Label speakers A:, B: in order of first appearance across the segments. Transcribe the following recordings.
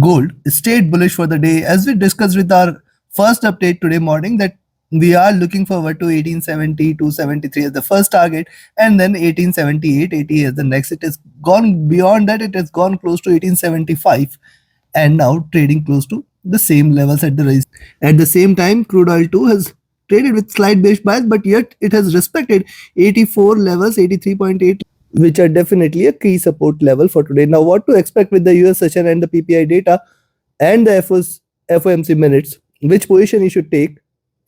A: Gold stayed bullish for the day, as we discussed with our first update today morning, that we are looking forward to 1870 to 73 as the first target, and then 1878 80 as the next. It has gone beyond that, it has gone close to 1875, and now trading close to the same levels at the raise. At the same time, crude oil too has traded with slight bearish bias, but yet it has respected 84 levels, 83.8, which are definitely a key support level for today. Now, what to expect with the US session and the PPI data and the FOMC minutes, which position you should take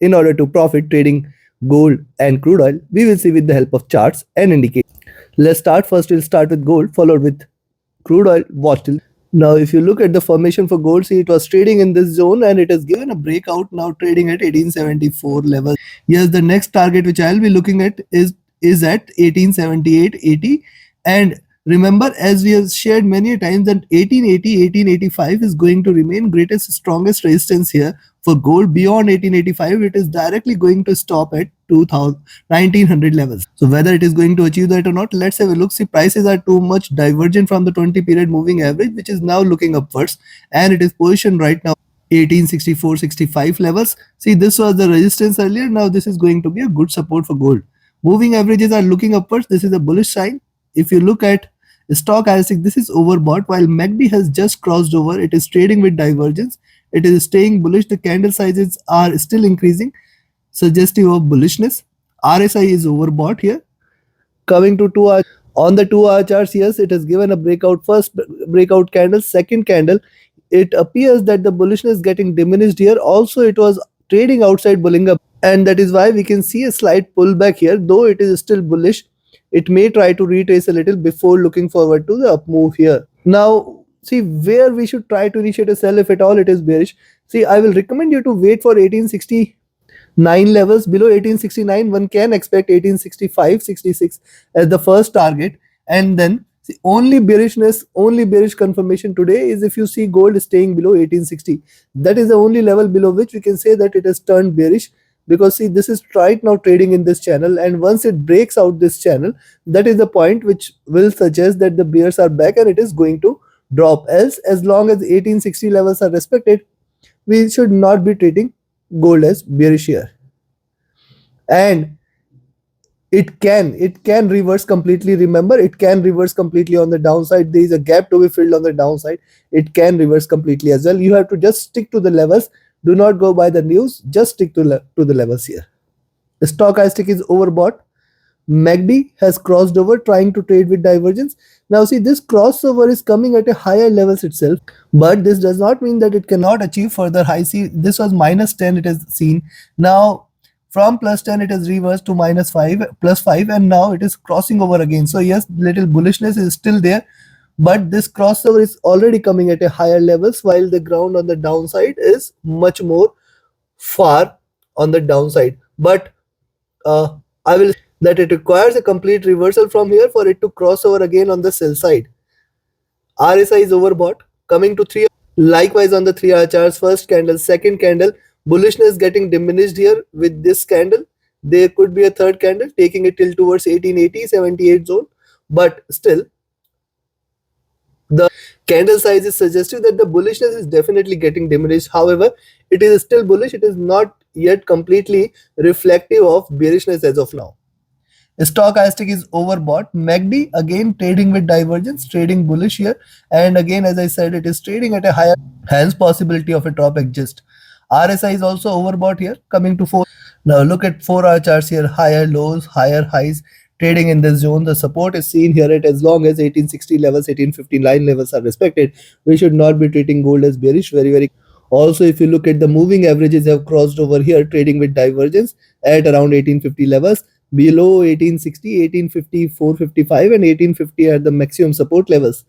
A: in order to profit trading gold and crude oil, we will see with the help of charts and indicators. Let's start first. We'll start with gold, followed with crude oil. Watch till now. If you look at the formation for gold, see, it was trading in this zone and it has given a breakout, now trading at 1874 level. Yes, the next target which I'll be looking at is at 1878.80, and remember, as we have shared many times, that 1880 1885 is going to remain greatest strongest resistance here for gold. Beyond 1885, it is directly going to stop at 1900 levels. So whether it is going to achieve that or not, let's have a look. See, prices are too much divergent from the 20 period moving average, which is now looking upwards, and it is positioned right now 1864-65 levels. See, this was the resistance earlier. Now this is going to be a good support for gold. Moving averages are looking upwards. This is a bullish sign. If you look at stochastic, this is overbought, while MACD has just crossed over. It is trading with divergence. It is staying bullish. The candle sizes are still increasing, suggestive of bullishness. RSI is overbought here. Coming to 2 hour, on the 2 hour charts, yes, it has given a breakout. First breakout candle, second candle, it appears that the bullishness is getting diminished here. Also, it was trading outside bulling up, and that is why we can see a slight pullback here. Though it is still bullish, it may try to retrace a little before looking forward to the up move here. Now, see where we should try to initiate a sell if at all it is bearish. See, I will recommend you to wait for 1869 levels. Below 1869, one can expect 1865, 66 as the first target, and then see, only bearish confirmation today is if you see gold staying below 1860. That is the only level below which we can say that it has turned bearish, because see, this is right now trading in this channel, and once it breaks out this channel, that is the point which will suggest that the bears are back and it is going to drop. Else, as long as 1860 levels are respected, we should not be treating gold as bearish here. And it can reverse completely. Remember, it can reverse completely on the downside. There is a gap to be filled on the downside. It can reverse completely as well. You have to just stick to the levels. Do not go by the news. Just stick to the levels here. The stochastic is overbought. MACD has crossed over, trying to trade with divergence. Now see, this crossover is coming at a higher levels itself, but this does not mean that it cannot achieve further high. See, this was -10, it has seen. Now from +10 it has reversed to -5, +5, and now it is crossing over again. So yes, little bullishness is still there, but this crossover is already coming at a higher levels, while the ground on the downside is much more far on the downside. But I will that it requires a complete reversal from here for it to cross over again on the sell side. RSI is overbought. Coming to 3, likewise on the 3 hour charts, first candle, second candle, bullishness getting diminished here with this candle. There could be a third candle taking it till towards 1880-78 zone, but still the candle size is suggestive that the bullishness is definitely getting diminished. However, it is still bullish. It is not yet completely reflective of bearishness as of now. Stochastic is overbought. MACD again trading with divergence, trading bullish here, and again, as I said, it is trading at a higher, hence possibility of a drop exists. RSI is also overbought here. Coming to 4. Now look at 4 hour charts here. Higher lows, higher highs, trading in this zone. The support is seen here at as long as 1860 levels, 1859 levels are respected. We should not be treating gold as bearish. Very. Also, if you look at the moving averages, have crossed over here, trading with divergence at around 1850 levels. Below 1860, 1850, 455 and 1850 are the maximum support levels.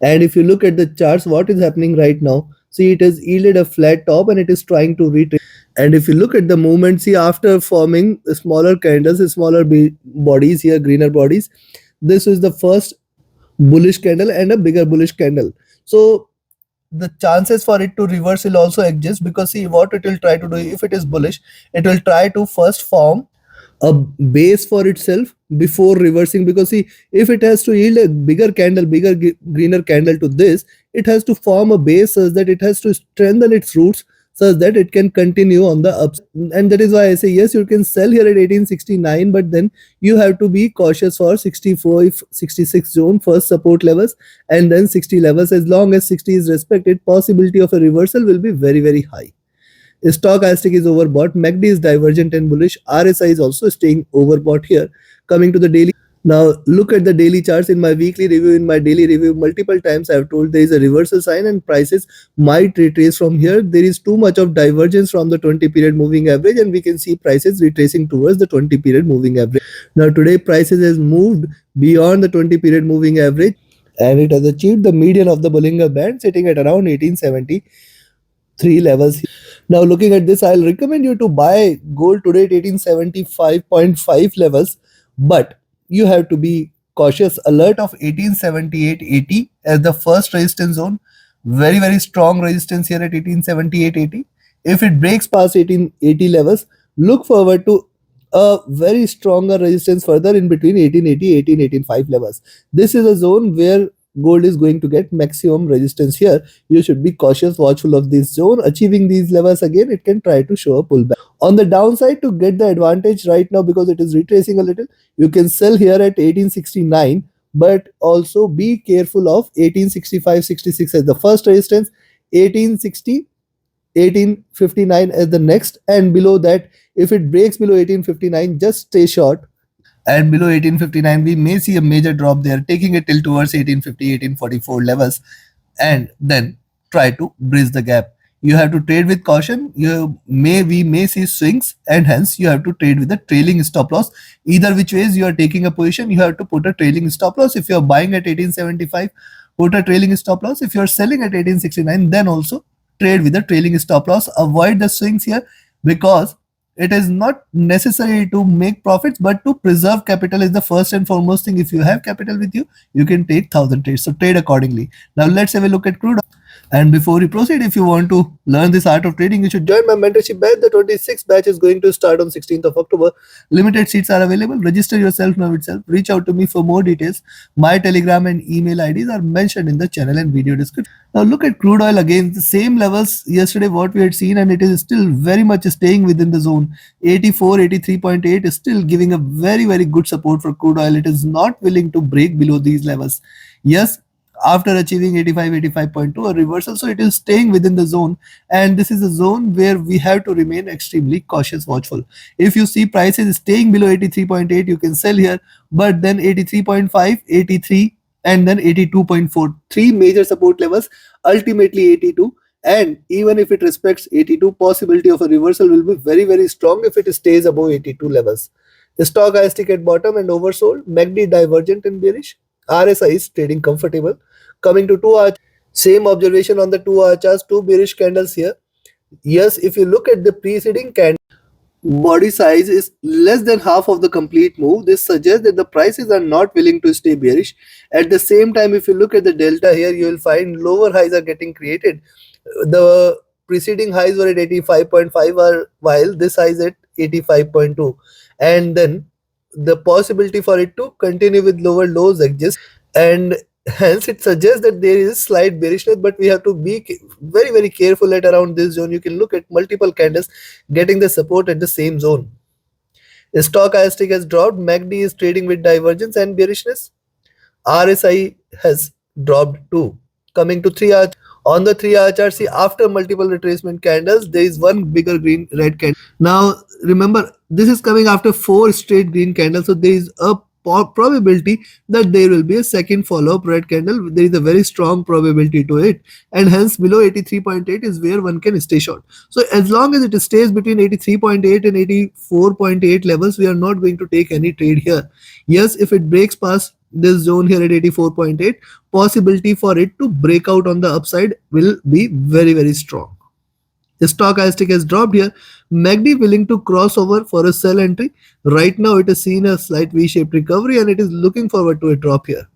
A: And if you look at the charts, what is happening right now, see, it has yielded a flat top and it is trying to retrace. And if you look at the movement, see, after forming smaller candles, smaller bodies here, greener bodies, this is the first bullish candle and a bigger bullish candle. So the chances for it to reverse will also exist, because see, what it will try to do, if it is bullish, it will try to first form a base for itself before reversing, because see, if it has to yield a bigger candle, greener candle to this, it has to form a base such that it has to strengthen its roots such that it can continue on the ups. And that is why I say yes, you can sell here at 1869, but then you have to be cautious for 64, 66 zone first support levels, and then 60 levels. As long as 60 is respected, possibility of a reversal will be very, very high. Stochastic is overbought, MACD is divergent and bullish, RSI is also staying overbought here. Coming to the daily. Now look at the daily charts. In my weekly review, in my daily review, multiple times I have told there is a reversal sign and prices might retrace from here. There is too much of divergence from the 20 period moving average, and we can see prices retracing towards the 20 period moving average. Now today prices has moved beyond the 20 period moving average, and it has achieved the median of the Bollinger Band, sitting at around 1873 levels. Now looking at this, I'll recommend you to buy gold today at 1875.5 levels, but you have to be cautious alert of 1878.80 as the first resistance zone. Very, very strong resistance here at 1878.80. If it breaks past 1880 levels, look forward to a very stronger resistance further in between 1880 1885 levels. This is a zone where gold is going to get maximum resistance here. You should be cautious, watchful of this zone. Achieving these levels again, it can try to show a pullback. On the downside, to get the advantage right now, because it is retracing a little, you can sell here at 1869, but also be careful of 1865-66 as the first resistance, 1860, 1859 as the next, and below that, if it breaks below 1859, just stay short. And below 1859, we may see a major drop there, taking it till towards 1850, 1844 levels, and then try to bridge the gap. You have to trade with caution. We may see swings, and hence you have to trade with a trailing stop loss. Either which ways you are taking a position, you have to put a trailing stop loss. If you are buying at 1875, put a trailing stop loss. If you are selling at 1869, then also trade with a trailing stop loss. Avoid the swings here, because it is not necessary to make profits, but to preserve capital is the first and foremost thing. If you have capital with you, you can take 1000 trades. So trade accordingly. Now let's have a look at crude. And before we proceed, if you want to learn this art of trading, you should join my mentorship batch. The 26th batch is going to start on 16th of October. Limited seats are available. Register yourself now itself. Reach out to me for more details. My Telegram and email IDs are mentioned in the channel and video description. Now look at crude oil again. The same levels yesterday what we had seen, and it is still very much staying within the zone. 84, 83.8 is still giving a very, very good support for crude oil. It is not willing to break below these levels. Yes, after achieving 85, 85.2, a reversal, so it is staying within the zone, and this is a zone where we have to remain extremely cautious, watchful. If you see prices staying below 83.8, you can sell here, but then 83.5, 83, and then 82.4, three major support levels, ultimately 82. And even if it respects 82, possibility of a reversal will be very, very strong if it stays above 82 levels. The stochastic at bottom and oversold, MACD divergent and bearish, RSI is trading comfortable. Coming to 2-hour, same observation on the 2-hour charts, two bearish candles here. Yes, if you look at the preceding candle, body size is less than half of the complete move. This suggests that the prices are not willing to stay bearish. At the same time, if you look at the delta here, you will find lower highs are getting created. The preceding highs were at 85.5, while this high is at 85.2, and then the possibility for it to continue with lower lows exists, and hence it suggests that there is slight bearishness, but we have to be very, very careful at around this zone. You can look at multiple candles getting the support at the same zone. The stochastic has dropped, MACD is trading with divergence and bearishness, RSI has dropped too. Coming to 3-hour, on the 3-hour chart, see after multiple retracement candles, there is one bigger green red candle. Now remember, this is coming after 4 straight green candles, so there is a probability that there will be a second follow-up red candle. There is a very strong probability to it, and hence below 83.8 is where one can stay short. So as long as it stays between 83.8 and 84.8 levels, we are not going to take any trade here. Yes, if it breaks past this zone here at 84.8, possibility for it to break out on the upside will be very, very strong. The stochastic has dropped here. MACD willing to cross over for a sell entry. Right now it has seen a slight V-shaped recovery, and it is looking forward to a drop here.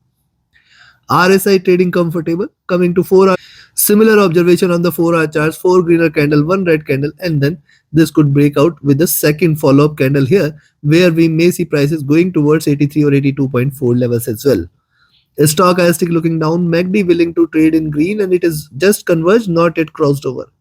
A: RSI trading comfortable. Coming to 4-hour, similar observation on the 4-hour charts, 4 greener candle, 1 red candle, and then this could break out with the second follow-up candle here, where we may see prices going towards 83 or 82.4 levels as well. Stochastic looking down, MACD willing to trade in green, and it is just converged, not yet crossed over.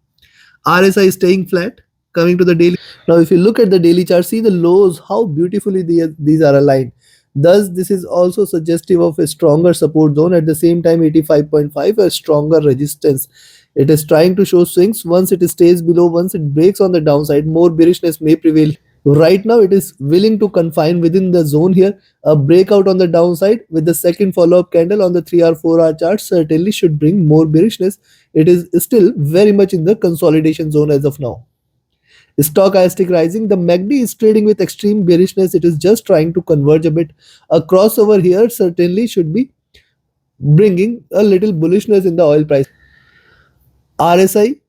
A: RSI is staying flat. Coming to the daily. Now, if you look at the daily chart, see the lows, how beautifully these are aligned. Thus, this is also suggestive of a stronger support zone. At the same time, 85.5, a stronger resistance. It is trying to show swings. Once it stays below, once it breaks on the downside, more bearishness may prevail. Right now, it is willing to confine within the zone here. A breakout on the downside with the second follow-up candle on the 3 or 4 hour chart certainly should bring more bearishness. It is still very much in the consolidation zone as of now. Stochastic rising, the MACD is trading with extreme bearishness. It is just trying to converge a bit. A crossover here certainly should be bringing a little bullishness in the oil price. RSI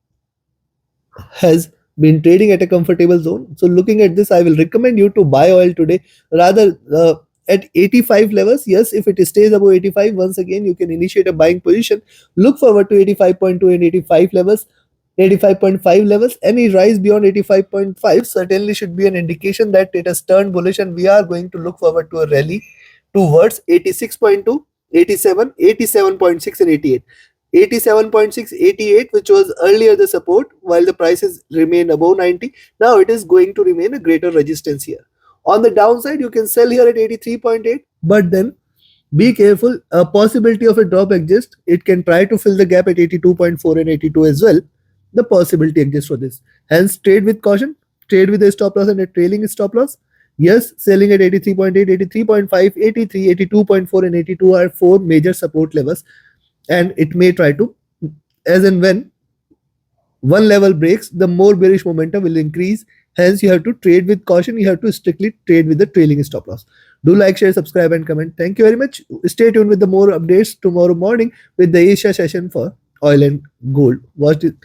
A: has been trading at a comfortable zone. So looking at this, I will recommend you to buy oil today rather at 85 levels. Yes, if it stays above 85, once again you can initiate a buying position. Look forward to 85.2 and 85 levels. 85.5 levels. Any rise beyond 85.5 certainly should be an indication that it has turned bullish, and we are going to look forward to a rally towards 86.2, 87, 87.6 and 88. 87.6, 88, which was earlier the support, while the prices remain above 90. Now it is going to remain a greater resistance here. On the downside, you can sell here at 83.8, but then be careful. A possibility of a drop exists. It can try to fill the gap at 82.4 and 82 as well. The possibility exists for this. Hence, trade with caution. Trade with a stop loss and a trailing stop loss. Yes, selling at 83.8, 83.5, 83, 82.4 and 82 are 4 major support levels, and it may try to, as and when one level breaks, the more bearish momentum will increase. Hence, you have to trade with caution. You have to strictly trade with the trailing stop loss. Do like, share, subscribe, and comment. Thank you very much. Stay tuned with the more updates tomorrow morning with the Asia session for oil and gold. Watch it.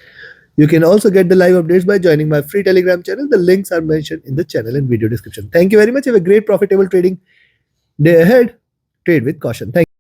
A: You can also get the live updates by joining my free Telegram channel. The links are mentioned in the channel and video description. Thank you very much. Have a great profitable trading day ahead. Trade with caution. Thank you.